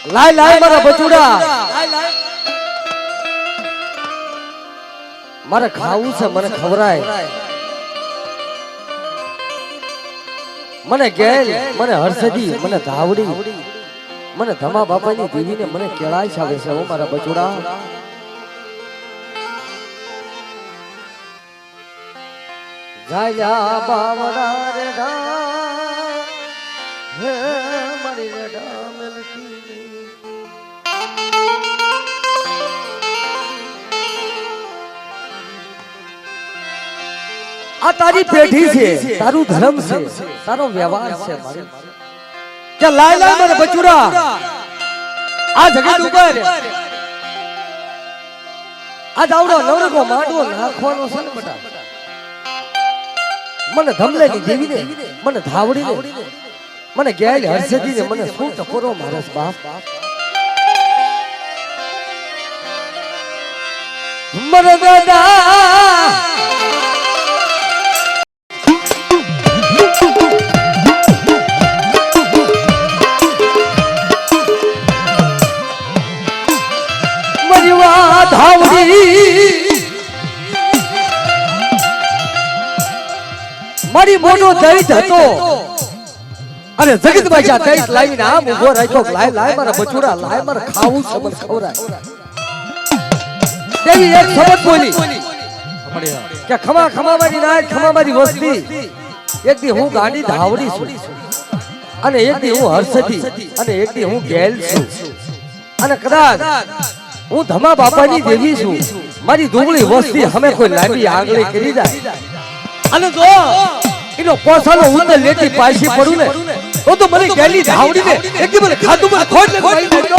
લાય લાય મારા બચુડા મારે ખાવું છે મને ખવરાય મને ગેલ મને હર્ષદી મને ધાવડી મને ધમા બાપાની દેવીને મને કેળાય છે આવે છે ઓ મારા બચુડા જાયા બાવડા રે ડા હે મારી રે ડા મેલતી આ તારી પેઢી છે તારું ધર્મ છે તારો વ્યવહાર છે મારી કે લાય લાય મારા બચુડા આ જગત ઉપર આ જાવડો નવરકો માંડવો નાખવાનો છે ને બટા મને ધમલેની દેવીને મને ધાવડીને મને ગેલ હર્ષદીને મને શું ટકોરો મારસ બાપ મને દાદા મારી મોટો દૈત હતો અને જગત બાજા દૈત લાવીને આમ ઉભો રાખ્યો લાય લાય મારા બચુડા લાય મારે ખાવું છે મને ખવરાય દેવી એક શબ્દ બોલી કે ખમા ખમા મારી નાય ખમા મારી વસ્તી એક દી હું ગાંડી ધાવડી છું અને એક દી હું હર્ષદી અને એક દી હું ગેલ છું અને કદાચ હું ધમા બાપાની દેવી છું મારી દુબળી વસ્તી હમે કોઈ લાંબી આંગળી કરી જાય અને જો એનો પોસાનો ઉંદર લેતી પાછી પડું ને તો મને ગેલી ધાવડી ને એકદી મને ખાધું મને ખોટ લગાવી દેજો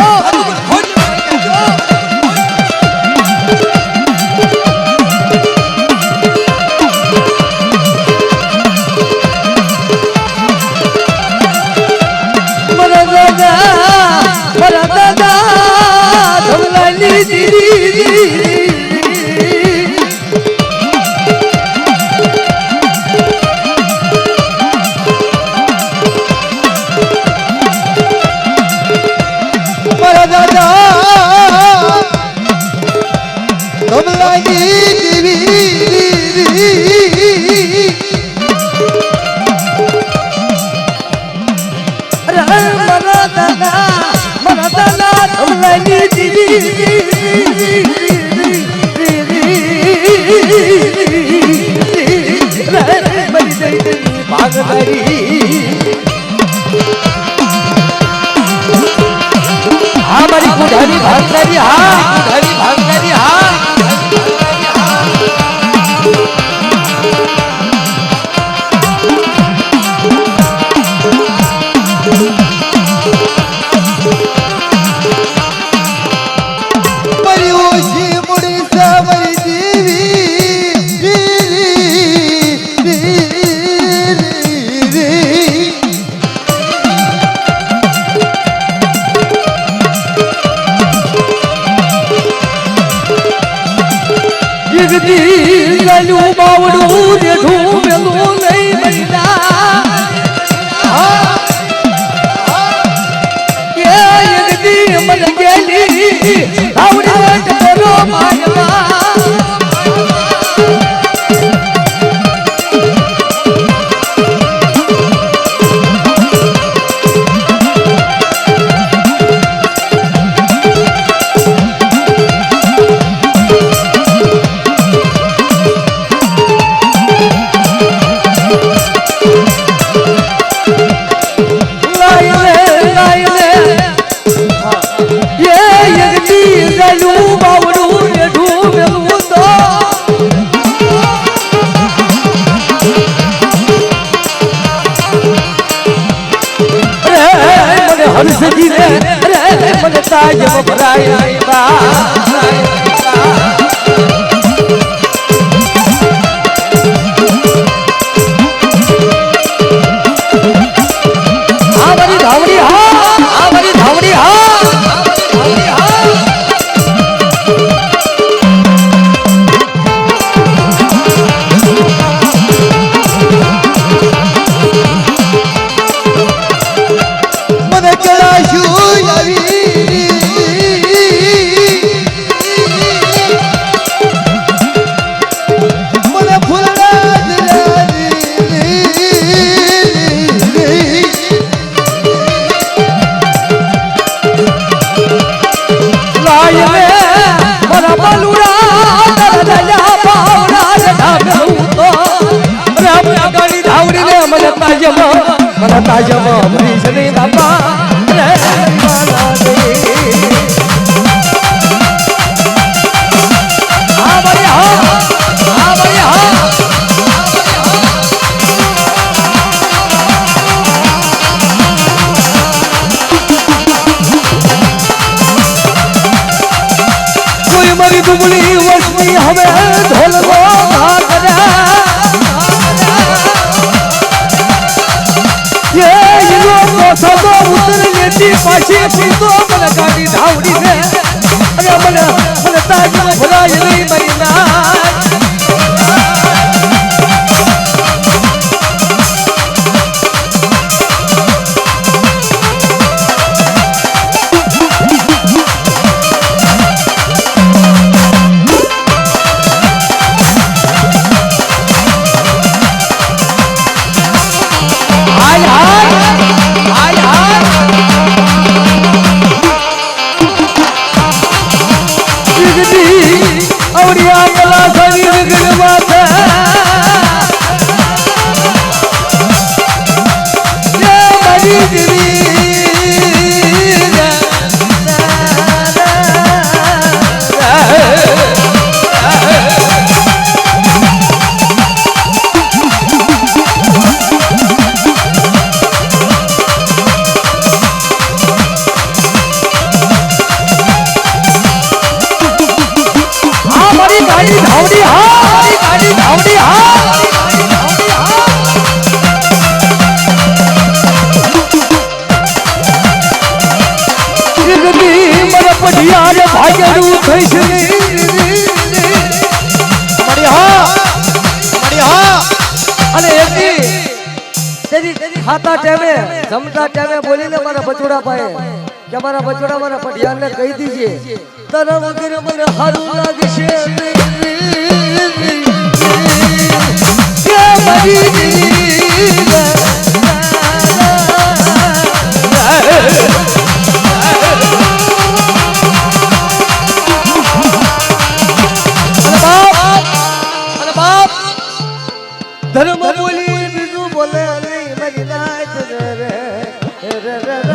हमारी बुढ़ानी भागदारी हाँ बुढ़ानी भागदारी हाँ ગલુ બાવડું ને ઢૂમેલું નહીં બનતા એ એકદી મને ગેલી આવડી વાત કરો માયવા હર્ષદી રે રે મને તાજ ભરાય આ મારી ધાવડી હા આ મારી ધાવડી હા મને કેળા શું આવી તાજમાં બ્રિજ ની બાપા રે માલા દે હા ભાઈ હા ભાઈ હા કોઈ મારી દુબળી વસ્તી હવે ઢોલવો સદો ઉતર લેતી પાછી પીતો મને ગાડી ધાવડી ને અને મને તાજમાં ભરાય નહીં મારી નાચ ખાતા ટાઈમે જમતા ટાઈમે બોલીને મારા બચોડા પાએ કે મારા બચોડા મારા પઢિયાને કહી દીજે તારા વગર મને હારું લાગશે કે મારી ધર્મ બોલી બીજું બોલે નહીં મરી નાચ રે